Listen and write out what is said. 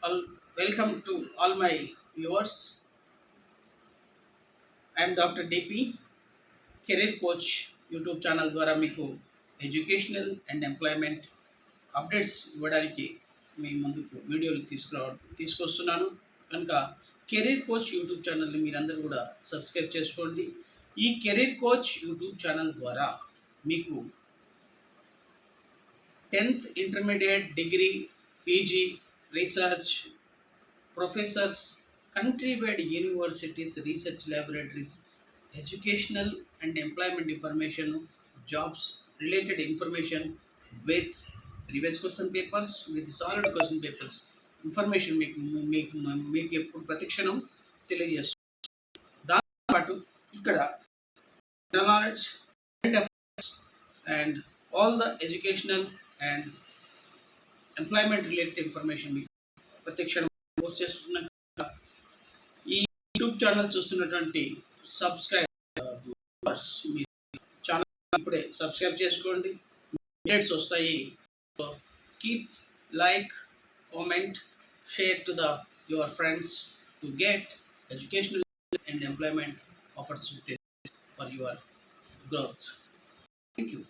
all, welcome to all my viewers. I am Dr. DP, career coach YouTube channel ద్వారా మీకు educational and employment updates ఇవ్వడానికి మీ ముందుకు వీడియోలు తీసుకొస్తున్నాను. కనుక కెరీర్ కోచ్ యూట్యూబ్ ఛానల్ని మీరందరూ కూడా సబ్స్క్రైబ్ చేసుకోండి. ఈ కెరీర్ కోచ్ యూట్యూబ్ ఛానల్ ద్వారా మీకు 10th intermediate, degree, PG, research, professors, country-wide universities, research laboratories, educational and employment information, jobs related information with previous question papers, with solid question papers, information మీకు ఎప్పుడు ప్రతిక్షణం తెలియజేస్తుంది. దాంతోపాటు ఇక్కడ knowledge and all the educational and employment related information మీకు ప్రతిక్షణం post చేస్తున్న ఈ యూట్యూబ్ ఛానల్ చూస్తున్నటువంటి సబ్స్క్రైబర్స్ మీ ఛానల్ ఇప్పుడే సబ్స్క్రైబ్ చేసుకోండి. అప్డేట్స్ వస్తాయి. Keep like, comment, share to your friends to get educational and employment opportunities for your growth. Thank you.